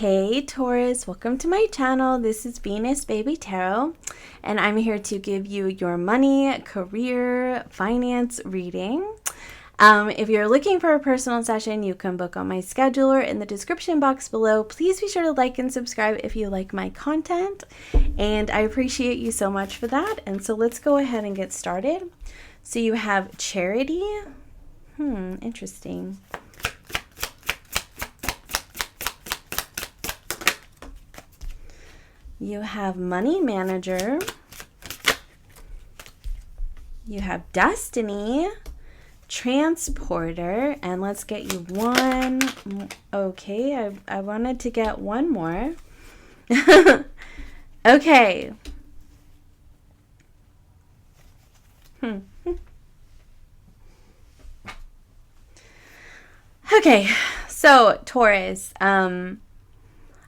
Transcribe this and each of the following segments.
Hey Taurus, welcome to my channel. This is Venus Baby Tarot, and I'm here to give you your money, career, finance reading. If you're looking for a personal session, you can book on my scheduler in the description box below. Please be sure to like and subscribe if you like my content, and I appreciate you so much for that. And so let's go ahead and get started. So you have Charity. Interesting. You have Money Manager. You have Destiny, Transporter, and let's get you one. Okay, I wanted to get one more. Okay. Okay, so Taurus,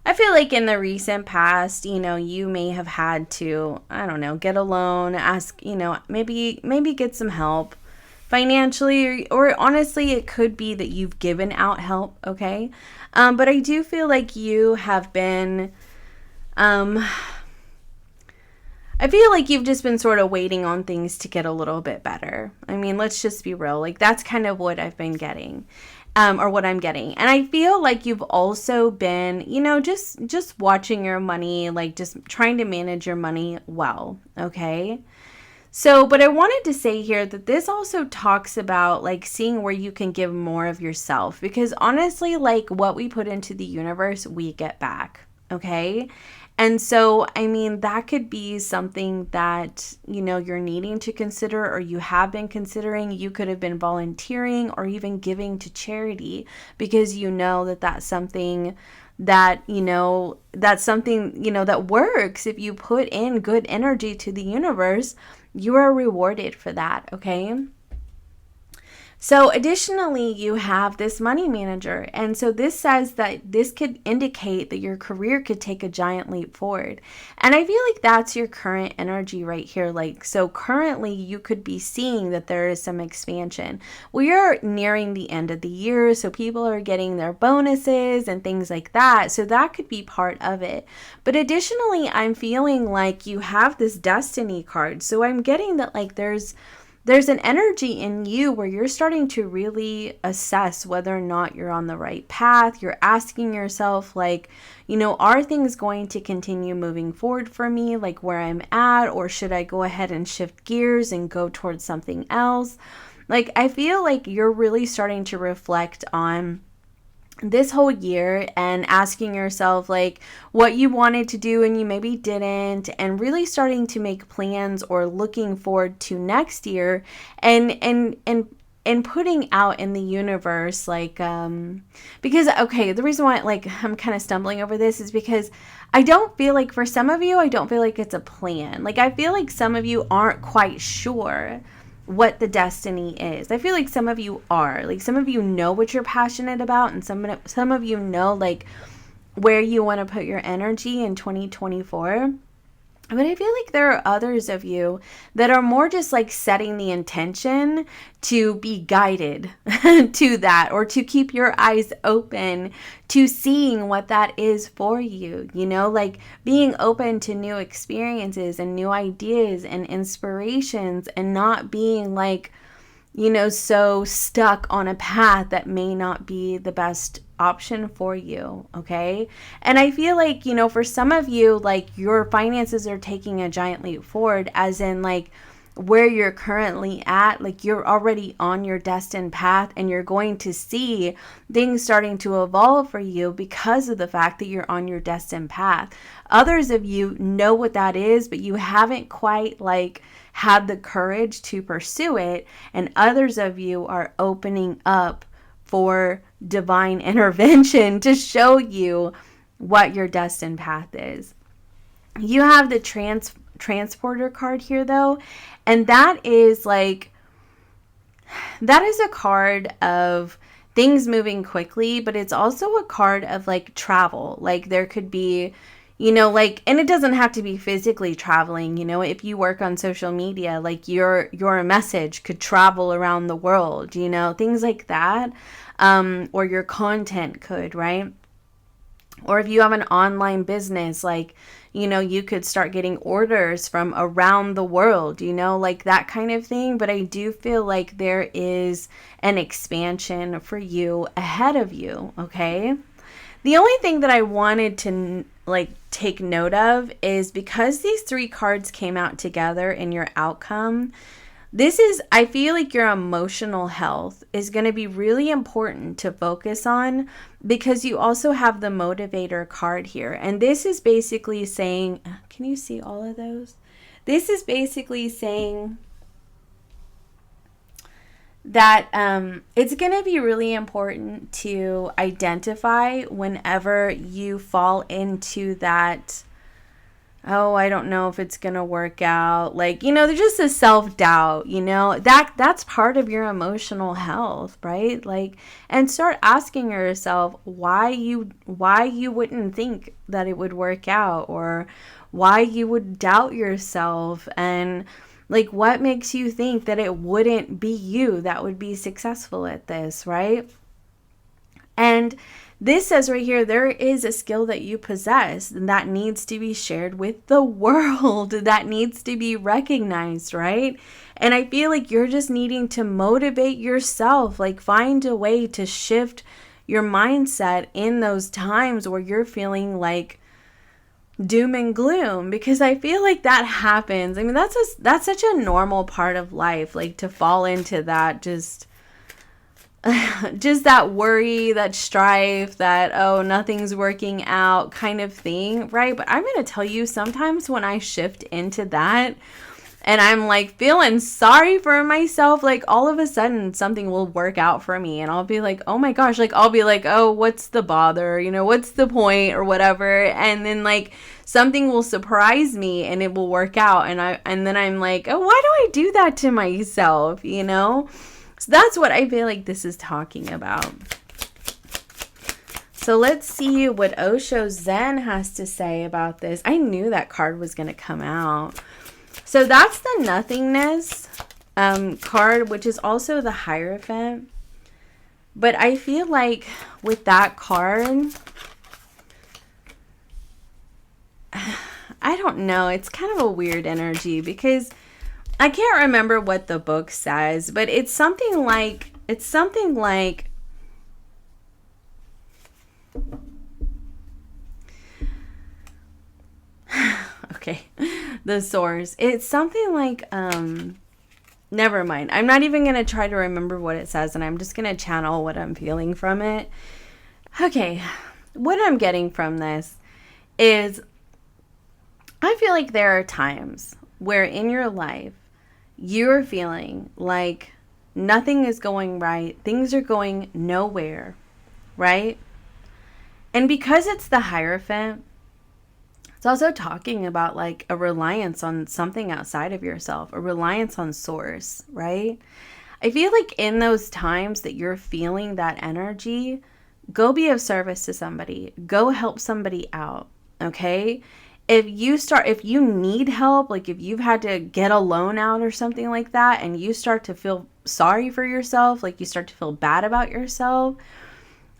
I feel like in the recent past, you may have had to, I don't know, get a loan, ask, maybe get some help financially, or honestly, it could be that you've given out help, okay? But I do feel like you have been, I feel like you've just been sort of waiting on things to get a little bit better. I mean, let's just be real. Like, that's kind of what I've been getting. Or what I'm getting. And I feel like you've also been, just watching your money, like just trying to manage your money well, okay? So, but I wanted to say here that this also talks about like seeing where you can give more of yourself, because honestly, like what we put into the universe, we get back, okay? And so, I mean, that could be something that, you're needing to consider, or you have been considering. You could have been volunteering or even giving to charity, because that's something that, that works. If you put in good energy to the universe, you are rewarded for that, okay? So additionally, you have this Money Manager. And so this says that this could indicate that your career could take a giant leap forward. And I feel like that's your current energy right here. Like, so currently you could be seeing that there is some expansion. We are nearing the end of the year, so people are getting their bonuses and things like that. So that could be part of it. But additionally, I'm feeling like you have this Destiny card. So I'm getting that like there's an energy in you where you're starting to really assess whether or not you're on the right path. You're asking yourself, like, are things going to continue moving forward for me, like where I'm at, or should I go ahead and shift gears and go towards something else? Like, I feel like you're really starting to reflect on this whole year and asking yourself like what you wanted to do and you maybe didn't, and really starting to make plans or looking forward to next year and putting out in the universe like because the reason why like I'm kind of stumbling over this is because I don't feel like, for some of you, I don't feel like it's a plan. Like, I feel like some of you aren't quite sure what the destiny is. I feel like some of you are. Like, some of you know what you're passionate about, and some of you know like where you want to put your energy in 2024. But I feel like there are others of you that are more just like setting the intention to be guided to that, or to keep your eyes open to seeing what that is for you, like being open to new experiences and new ideas and inspirations, and not being like, so stuck on a path that may not be the best option for you, okay? And I feel like, for some of you, like your finances are taking a giant leap forward, as in like where you're currently at, like you're already on your destined path, and you're going to see things starting to evolve for you because of the fact that you're on your destined path. Others of you know what that is, but you haven't quite like had the courage to pursue it, and others of you are opening up for divine intervention to show you what your destined path is. You have the transporter card here though, and that is a card of things moving quickly, but it's also a card of like travel. Like, there could be, like, and it doesn't have to be physically traveling, if you work on social media, like your message could travel around the world, things like that, or your content could, right? Or if you have an online business, like, you know, you could start getting orders from around the world, you know, like that kind of thing. But I do feel like there is an expansion for you ahead of you, okay? The only thing that I wanted to like take note of is because these three cards came out together in your outcome, this is, I feel like your emotional health is going to be really important to focus on, because you also have the motivator card here. And this is basically saying, can you see all of those? This is basically saying that it's going to be really important to identify whenever you fall into that, oh, I don't know if it's going to work out. Like, you know, there's just a self-doubt, you know, that's part of your emotional health, right? Like, and start asking yourself why you wouldn't think that it would work out, or why you would doubt yourself, and like what makes you think that it wouldn't be you that would be successful at this, right? And this says right here, there is a skill that you possess that needs to be shared with the world, that needs to be recognized, right? And I feel like you're just needing to motivate yourself, like find a way to shift your mindset in those times where you're feeling like doom and gloom, because I feel like that happens. I mean, that's such a normal part of life, like to fall into that just that worry, that strife, that, oh, nothing's working out kind of thing, right? But I'm going to tell you, sometimes when I shift into that and I'm like feeling sorry for myself, like all of a sudden something will work out for me and I'll be like, oh my gosh, like I'll be like, oh, what's the bother? You know, what's the point or whatever? And then like something will surprise me and it will work out. And then I'm like, oh, why do I do that to myself? You know? So that's what I feel like this is talking about. So let's see what Osho Zen has to say about this. I knew that card was going to come out. So that's the nothingness card, which is also the Hierophant. But I feel like with that card, I don't know. It's kind of a weird energy because I can't remember what the book says, but it's something like okay, the source. It's something like never mind. I'm not even going to try to remember what it says, and I'm just going to channel what I'm feeling from it. Okay. What I'm getting from this is I feel like there are times where in your life you're feeling like nothing is going right. Things are going nowhere, right? And because it's the Hierophant, it's also talking about like a reliance on something outside of yourself, a reliance on source, right? I feel like in those times that you're feeling that energy, go be of service to somebody. Go help somebody out, okay? If you need help, like if you've had to get a loan out or something like that, and you start to feel sorry for yourself, like you start to feel bad about yourself,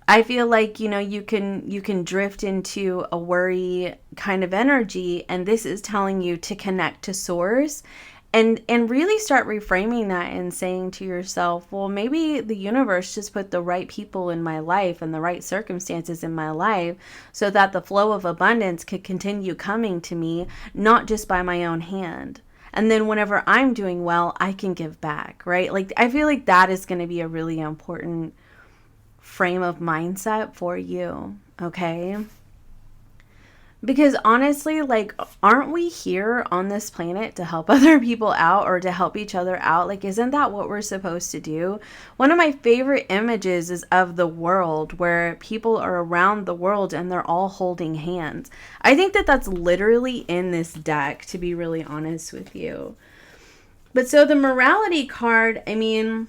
I feel like, you know, you can drift into a worry kind of energy, and this is telling you to connect to source and really start reframing that and saying to yourself, well, maybe the universe just put the right people in my life and the right circumstances in my life so that the flow of abundance could continue coming to me, not just by my own hand. And then whenever I'm doing well, I can give back, right? Like, I feel like that is going to be a really important frame of mindset for you, okay? Because honestly, like, aren't we here on this planet to help other people out or to help each other out? Like, isn't that what we're supposed to do? One of my favorite images is of the world where people are around the world and they're all holding hands. I think that that's literally in this deck, to be really honest with you. But so the morality card, I mean,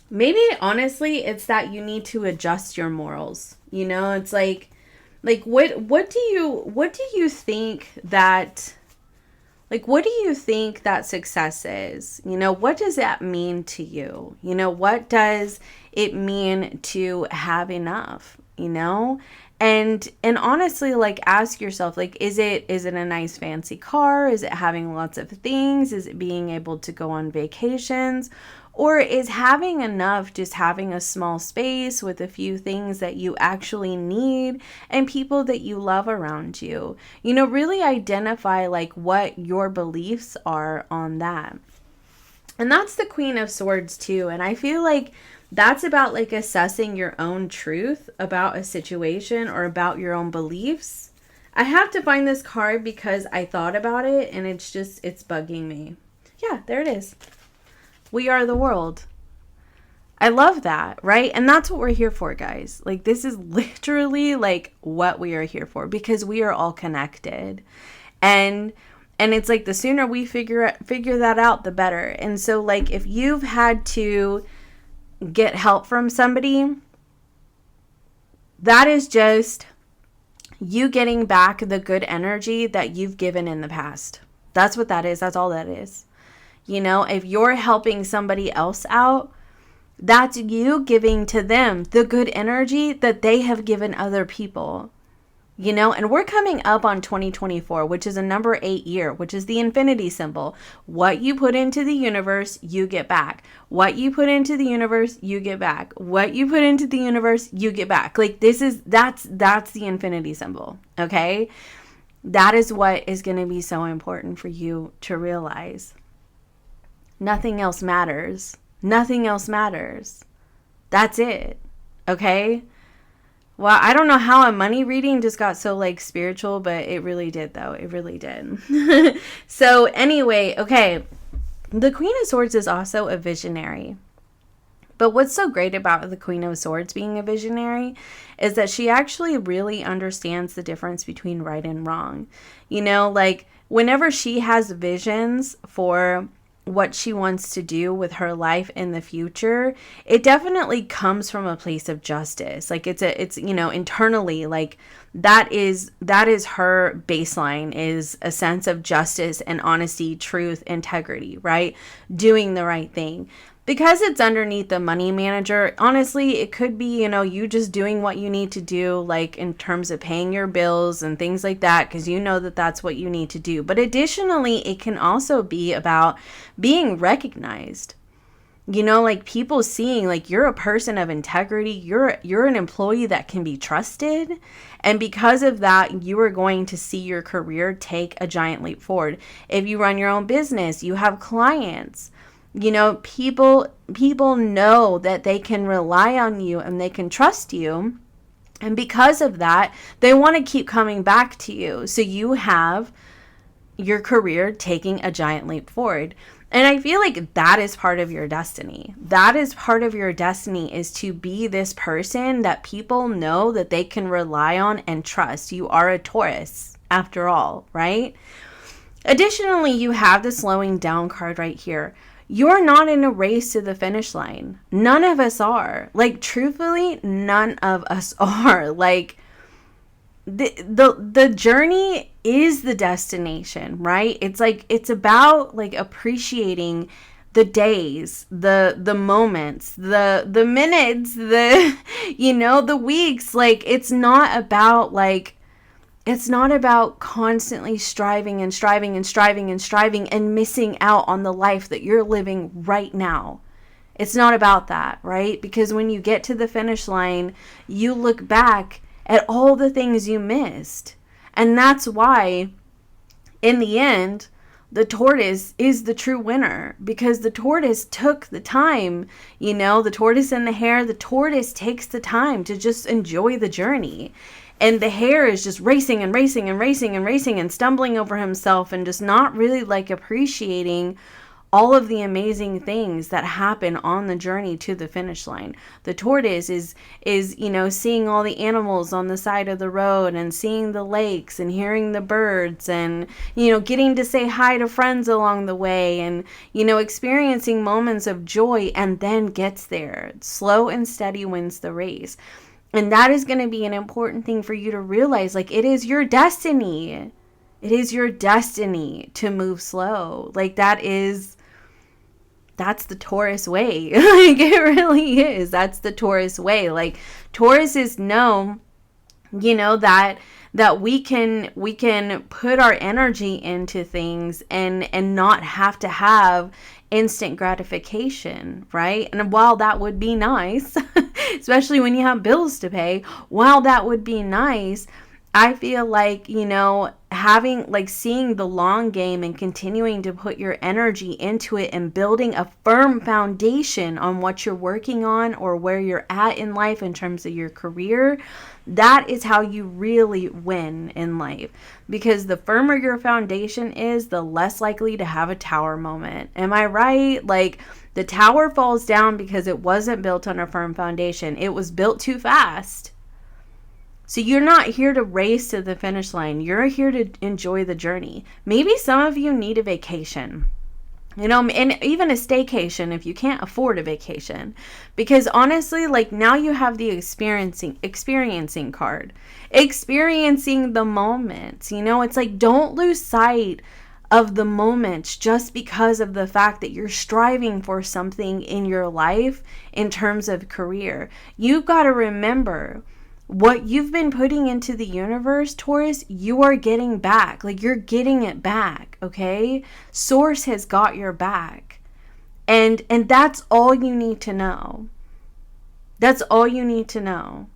maybe honestly, it's that you need to adjust your morals. You know, it's like what do you think that Like, what do you think that success is? You know, what does that mean to you? You know, what does it mean to have enough, you know? And honestly, like, ask yourself, like, is it a nice fancy car? Is it having lots of things? Is it being able to go on vacations? Or is having enough just having a small space with a few things that you actually need and people that you love around you? You know, really identify like what your beliefs are on that. And that's the Queen of Swords too. And I feel like that's about like assessing your own truth about a situation or about your own beliefs. I have to find this card because I thought about it and it's bugging me. Yeah, there it is. We are the world. I love that, right? And that's what we're here for, guys. Like, this is literally like what we are here for, because we are all connected. And it's like the sooner we figure that out, the better. And so like if you've had to get help from somebody, that is just you getting back the good energy that you've given in the past. That's what that is. That's all that is. You know, if you're helping somebody else out, that's you giving to them the good energy that they have given other people. You know, and we're coming up on 2024, which is a number 8 year, which is the infinity symbol. What you put into the universe, you get back. What you put into the universe, you get back. What you put into the universe, you get back. Like that's the infinity symbol. Okay. That is what is going to be so important for you to realize. Nothing else matters. Nothing else matters. That's it. Okay. Well, I don't know how a money reading just got so like spiritual, but it really did though. It really did. So anyway, okay. The Queen of Swords is also a visionary. But what's so great about the Queen of Swords being a visionary is that she actually really understands the difference between right and wrong. You know, like whenever she has visions for what she wants to do with her life in the future, it definitely comes from a place of justice. Like it's you know, internally, like that is her baseline, is a sense of justice and honesty, truth, integrity, right? Doing the right thing. Because it's underneath the money manager, honestly, it could be, you know, you just doing what you need to do, like in terms of paying your bills and things like that, because you know that that's what you need to do. But additionally, it can also be about being recognized. You know, like people seeing like you're a person of integrity, you're an employee that can be trusted. And because of that, you are going to see your career take a giant leap forward. If you run your own business, you have clients. You know, people know that they can rely on you and they can trust you. And because of that, they want to keep coming back to you. So you have your career taking a giant leap forward. And I feel like that is part of your destiny. That is part of your destiny, is to be this person that people know that they can rely on and trust. You are a Taurus after all, right? Additionally, you have the slowing down card right here. You're not in a race to the finish line. None of us are. Like, truthfully, none of us are. Like, the journey is the destination, right? It's like, it's about like appreciating the days, the moments, the minutes, the, you know, the weeks. Like, it's not about like, it's not about constantly striving and striving and striving and striving and missing out on the life that you're living right now. It's not about that, right? Because when you get to the finish line, you look back at all the things you missed. And that's why, in the end, the tortoise is the true winner, because the tortoise took the time, you know, the tortoise and the hare, the tortoise takes the time to just enjoy the journey. And the hare is just racing and racing and racing and racing and stumbling over himself and just not really like appreciating all of the amazing things that happen on the journey to the finish line. The tortoise is, you know, seeing all the animals on the side of the road and seeing the lakes and hearing the birds and, you know, getting to say hi to friends along the way and, you know, experiencing moments of joy, and then gets there. Slow and steady wins the race. And that is going to be an important thing for you to realize. Like, it is your destiny. It is your destiny to move slow. Like that's the Taurus way. Like it really is. That's the Taurus way. Like Tauruses know, that we can put our energy into things and not have to have instant gratification, right? And while that would be nice, especially when you have bills to pay, while that would be nice, I feel like, having like seeing the long game and continuing to put your energy into it and building a firm foundation on what you're working on or where you're at in life in terms of your career, that is how you really win in life. Because the firmer your foundation is, the less likely to have a tower moment. Am I right? Like the tower falls down because it wasn't built on a firm foundation. It was built too fast. So you're not here to race to the finish line. You're here to enjoy the journey. Maybe some of you need a vacation, and even a staycation if you can't afford a vacation. Because honestly, like now you have the experiencing card. Experiencing the moments. It's like don't lose sight of the moments just because of the fact that you're striving for something in your life in terms of career. You've got to remember what you've been putting into the universe, Taurus, you are getting back. Like you're getting it back, okay? Source has got your back. And that's all you need to know. That's all you need to know,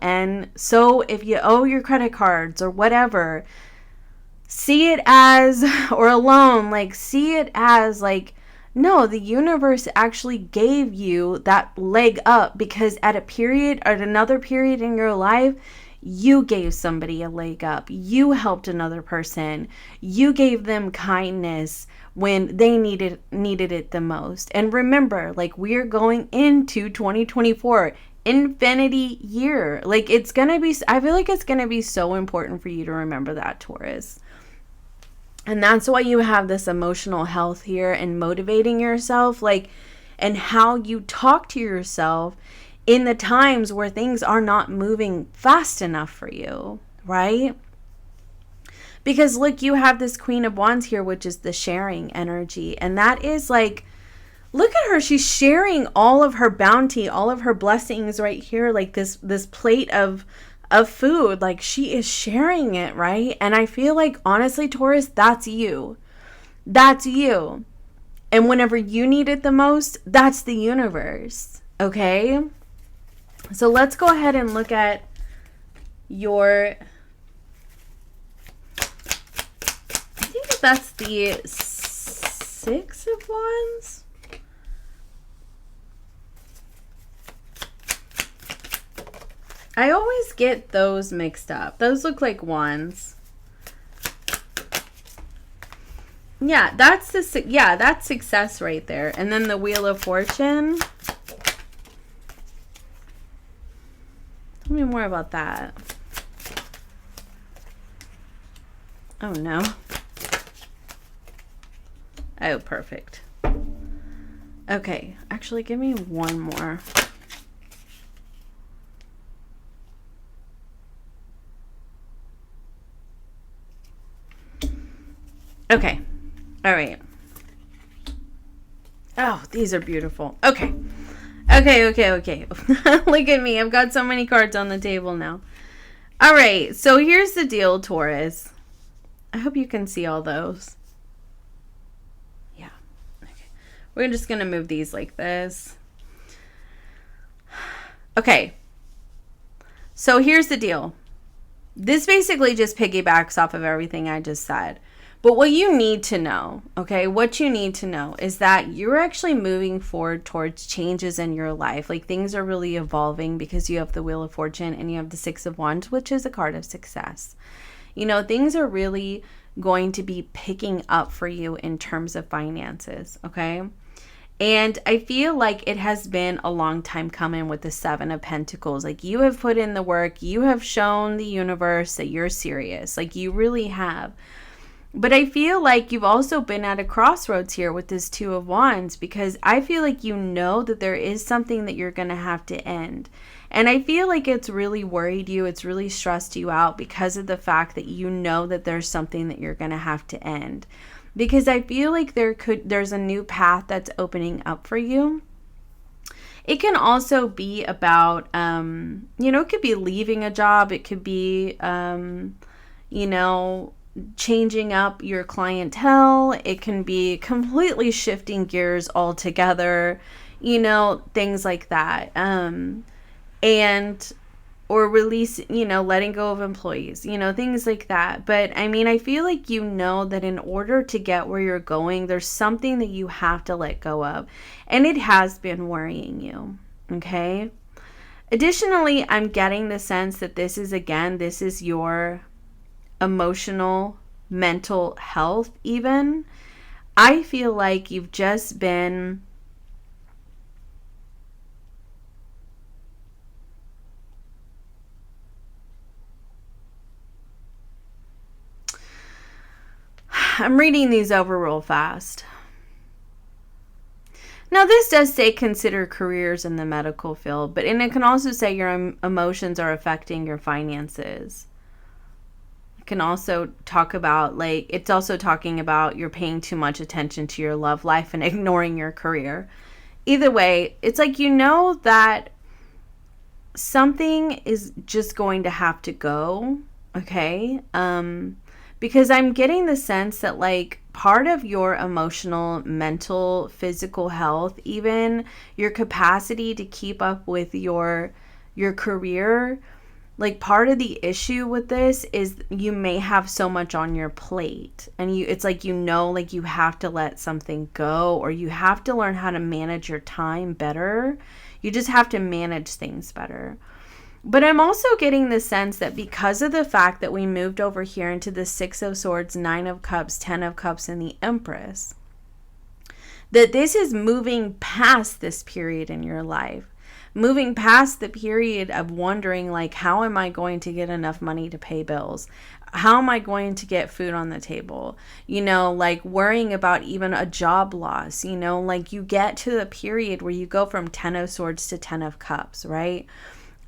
And so if you owe your credit cards or whatever, see it as, or a loan, like see it as like, no, the universe actually gave you that leg up because at another period in your life, you gave somebody a leg up. You helped another person. You gave them kindness when they needed it the most. And remember, like we're going into 2024, infinity year. Like I feel like it's going to be so important for you to remember that, Taurus. And that's why you have this emotional health here and motivating yourself, and how you talk to yourself in the times where things are not moving fast enough for you, right? Because look, you have this Queen of Wands here, which is the sharing energy. And that is like, look at her. She's sharing all of her bounty, all of her blessings right here, like this plate of food. Like she is sharing it, right? And I feel like honestly, Taurus, that's you. That's you. And whenever you need it the most, that's the universe. Okay? So let's go ahead and look at your, I think that's the Six of Wands. I always get those mixed up. Those look like wands. Yeah, that's success right there. And then the Wheel of Fortune. Tell me more about that. Oh no. Oh, perfect. Okay, actually give me one more. Okay. All right. Oh, these are beautiful. Okay. Look at me. I've got so many cards on the table now. All right. So here's the deal, Taurus. I hope you can see all those. Yeah. Okay. We're just going to move these like this. Okay. So here's the deal. This basically just piggybacks off of everything I just said. But what you need to know, okay, what you need to know is that you're actually moving forward towards changes in your life. Like things are really evolving because you have the Wheel of Fortune and you have the Six of Wands, which is a card of success. Things are really going to be picking up for you in terms of finances, okay? And I feel like it has been a long time coming with the Seven of Pentacles. Like you have put in the work, you have shown the universe that you're serious. Like you really have. But I feel like you've also been at a crossroads here with this Two of Wands, because I feel like you know that there is something that you're going to have to end. And I feel like it's really worried you. It's really stressed you out because of the fact that you know that there's something that you're going to have to end. Because I feel like there's a new path that's opening up for you. It can also be about, it could be leaving a job. It could be, changing up your clientele. It can be completely shifting gears altogether, things like that. Or release, letting go of employees, things like that. But I mean, I feel like that in order to get where you're going, there's something that you have to let go of. And it has been worrying you, okay? Additionally, I'm getting the sense that this is your emotional, mental health even. I feel like you've just been I'm reading these over real fast. Now, this does say consider careers in the medical field, but it can also say your emotions are affecting your finances. It can also talk about, it's also talking about you're paying too much attention to your love life and ignoring your career. Either way, it's like that something is just going to have to go, okay? Because I'm getting the sense that part of your emotional, mental, physical health, even your capacity to keep up with your career, part of the issue with this is you may have so much on your plate, and it's you have to let something go, or you have to learn how to manage your time better. You just have to manage things better. But I'm also getting the sense that because of the fact that we moved over here into the Six of Swords, Nine of Cups, Ten of Cups, and the Empress, that this is moving past this period in your life. Moving past the period of wondering, how am I going to get enough money to pay bills? How am I going to get food on the table? Worrying about even a job loss, you get to the period where you go from Ten of Swords to Ten of Cups, right?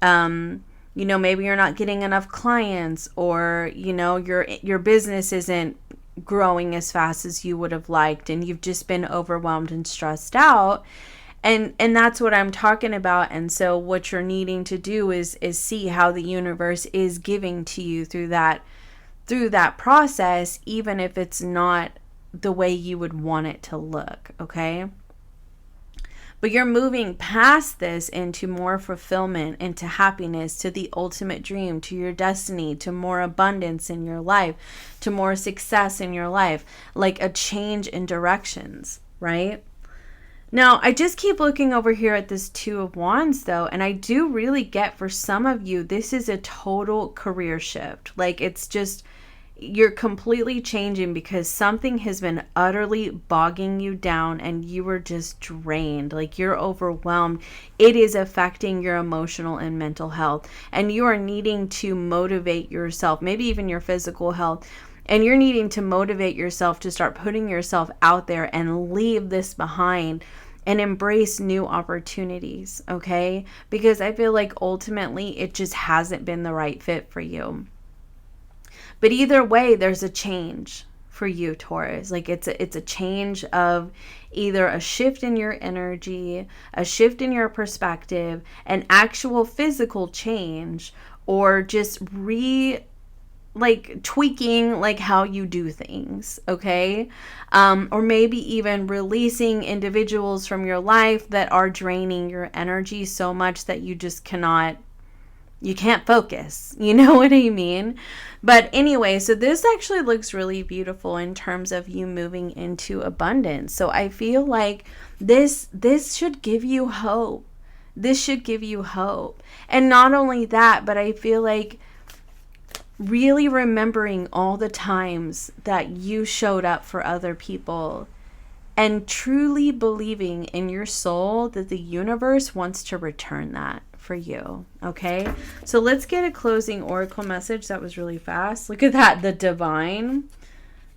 Maybe you're not getting enough clients, or, your business isn't growing as fast as you would have liked, and you've just been overwhelmed and stressed out. And that's what I'm talking about. And so what you're needing to do is see how the universe is giving to you through that process, even if it's not the way you would want it to look, okay? But you're moving past this into more fulfillment, into happiness, to the ultimate dream, to your destiny, to more abundance in your life, to more success in your life, like a change in directions, right? Now, I just keep looking over here at this Two of Wands, though, and I do really get, for some of you, this is a total career shift. It's just, you're completely changing because something has been utterly bogging you down and you were just drained. You're overwhelmed. It is affecting your emotional and mental health, and you are needing to motivate yourself, maybe even your physical health. And you're needing to motivate yourself to start putting yourself out there and leave this behind and embrace new opportunities, okay? Because I feel like ultimately it just hasn't been the right fit for you. But either way, there's a change for you, Taurus. It's a change of either a shift in your energy, a shift in your perspective, an actual physical change, or just tweaking how you do things, okay? Or maybe even releasing individuals from your life that are draining your energy so much that you just you can't focus. You know what I mean? But anyway, so this actually looks really beautiful in terms of you moving into abundance. So I feel like this should give you hope. This should give you hope. And not only that, but I feel like really remembering all the times that you showed up for other people and truly believing in your soul that the universe wants to return that for you, okay? So let's get a closing oracle message. That was really fast. Look at that, the divine.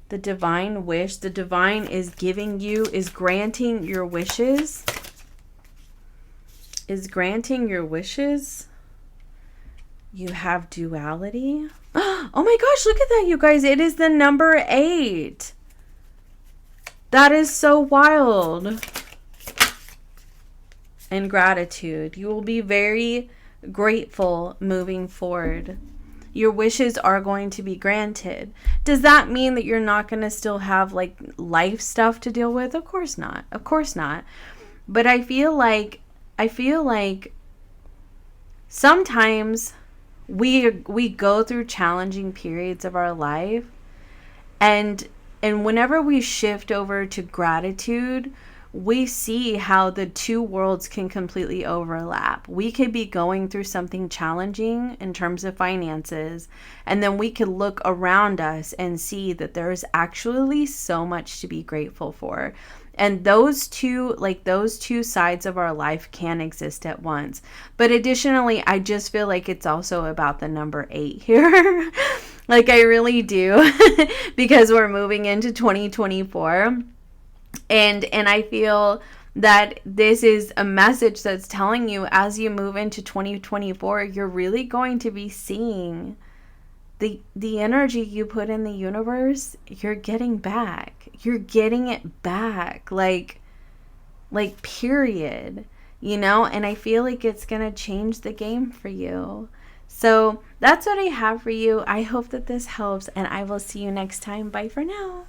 The divine wish. The divine is giving you, is granting your wishes. Is granting your wishes. You have duality. Oh my gosh, look at that, you guys. It is the number 8. That is so wild. And gratitude. You will be very grateful moving forward. Your wishes are going to be granted. Does that mean that you're not going to still have like life stuff to deal with? Of course not. Of course not. But I feel like sometimes we go through challenging periods of our life, and whenever we shift over to gratitude, we see how the two worlds can completely overlap. We could be going through something challenging in terms of finances, and then we could look around us and see that there is actually so much to be grateful for. And those two sides of our life can exist at once. But additionally, I just feel like it's also about the number 8 here. Like I really do, because we're moving into 2024. And I feel that this is a message that's telling you, as you move into 2024, you're really going to be seeing the energy you put in the universe. You're getting back. You're getting it back. Like period. You know, and I feel like it's going to change the game for you. So that's what I have for you. I hope that this helps, and I will see you next time. Bye for now.